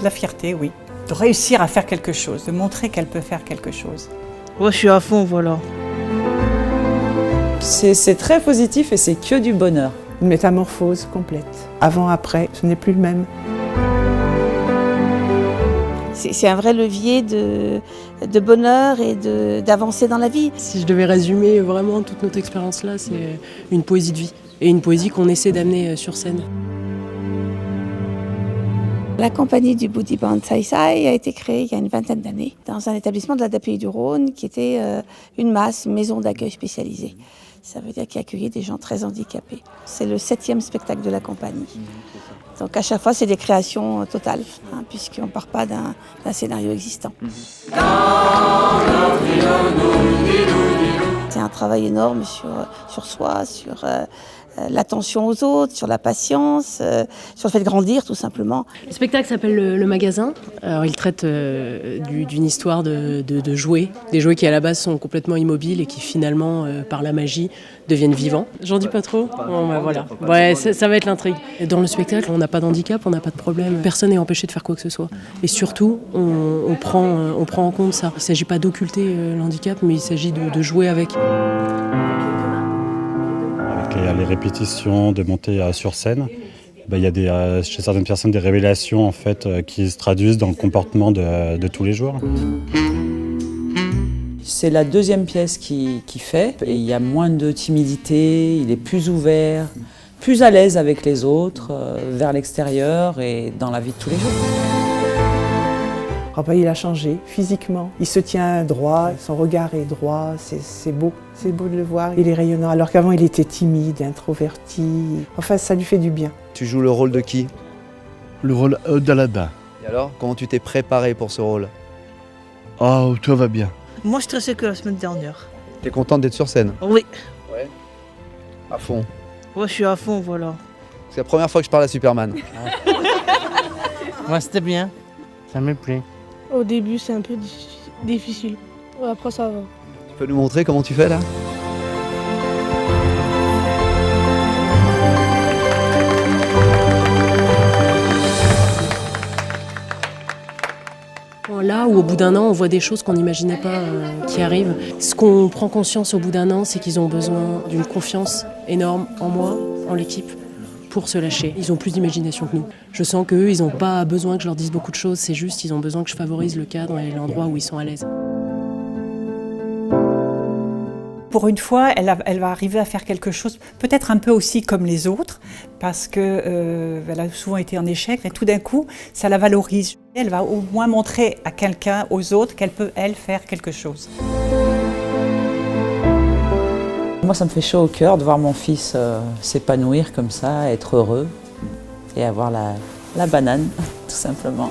De la fierté, oui. De réussir à faire quelque chose, de montrer qu'elle peut faire quelque chose. Moi, je suis à fond, voilà. C'est très positif et c'est que du bonheur. Une métamorphose complète. Avant, après, ce n'est plus le même. C'est un vrai levier de bonheur et d'avancée dans la vie. Si je devais résumer vraiment toute notre expérience-là, c'est une poésie de vie. Et une poésie qu'on essaie d'amener sur scène. La compagnie du Budi Band Sai Sai a été créée il y a une vingtaine d'années dans un établissement de la DAPI du Rhône qui était une maison d'accueil spécialisée. Ça veut dire qu'il accueillait des gens très handicapés. C'est le 7e spectacle de la compagnie. Donc à chaque fois, c'est des créations totales, puisqu'on ne part pas d'un scénario existant. C'est un travail énorme sur soi, sur l'attention aux autres, sur la patience, sur le fait de grandir tout simplement. Le spectacle s'appelle Le Magasin. Alors, il traite d'une histoire de jouets, des jouets qui à la base sont complètement immobiles et qui finalement, par la magie, deviennent vivants. J'en dis pas trop. Bon, bah, voilà. Ouais, ça va être l'intrigue. Dans le spectacle, on n'a pas d'handicap, on n'a pas de problème. Personne n'est empêché de faire quoi que ce soit. Et surtout, on prend en compte ça. Il ne s'agit pas d'occulter l'handicap, mais il s'agit de jouer avec. Les répétitions, de monter sur scène, il y a chez certaines personnes des révélations en fait, qui se traduisent dans le comportement de tous les jours. C'est la 2e pièce qu'il fait et il y a moins de timidité, il est plus ouvert, plus à l'aise avec les autres, vers l'extérieur et dans la vie de tous les jours. Oh, il a changé physiquement. Il se tient droit, son regard est droit, c'est beau de le voir. Il est rayonnant, alors qu'avant il était timide, introverti. Enfin, ça lui fait du bien. Tu joues le rôle de qui? Le rôle d'Aladin. Et alors, comment tu t'es préparé pour ce rôle? Oh, tout va bien. Moi, je stressais que la semaine dernière. T'es contente d'être sur scène? Oui. Ouais. À fond. Moi, je suis à fond, voilà. C'est la première fois que je parle à Superman. Moi, c'était bien. Ça me plaît. Au début, c'est un peu difficile. Après, ça va. Tu peux nous montrer comment tu fais là? Là où au bout d'un an, on voit des choses qu'on n'imaginait pas qui arrivent. Ce qu'on prend conscience au bout d'un an, c'est qu'ils ont besoin d'une confiance énorme en moi, en l'équipe, pour se lâcher. Ils ont plus d'imagination que nous. Je sens qu'eux, ils n'ont pas besoin que je leur dise beaucoup de choses, c'est juste ils ont besoin que je favorise le cadre et l'endroit où ils sont à l'aise. Pour une fois, elle va arriver à faire quelque chose, peut-être un peu aussi comme les autres, parce qu'elle a souvent été en échec, et tout d'un coup, ça la valorise. Elle va au moins montrer à quelqu'un, aux autres, qu'elle peut, elle, faire quelque chose. Moi, ça me fait chaud au cœur de voir mon fils s'épanouir comme ça, être heureux et avoir la banane, tout simplement.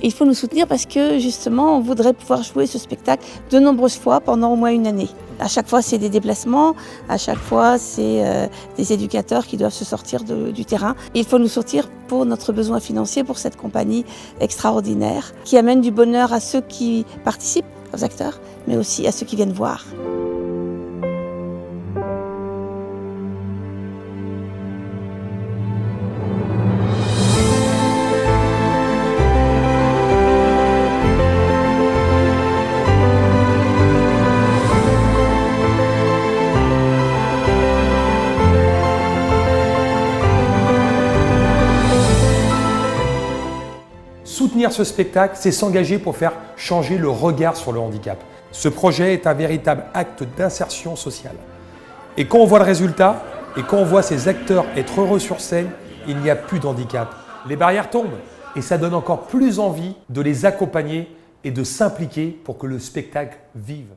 Il faut nous soutenir parce que justement, on voudrait pouvoir jouer ce spectacle de nombreuses fois pendant au moins une année. À chaque fois, c'est des déplacements, à chaque fois, c'est des éducateurs qui doivent se sortir du terrain. Il faut nous sortir pour notre besoin financier, pour cette compagnie extraordinaire qui amène du bonheur à ceux qui participent, aux acteurs, mais aussi à ceux qui viennent voir. Soutenir ce spectacle, c'est s'engager pour faire changer le regard sur le handicap. Ce projet est un véritable acte d'insertion sociale. Et quand on voit le résultat, et quand on voit ces acteurs être heureux sur scène, il n'y a plus de handicap. Les barrières tombent et ça donne encore plus envie de les accompagner et de s'impliquer pour que le spectacle vive.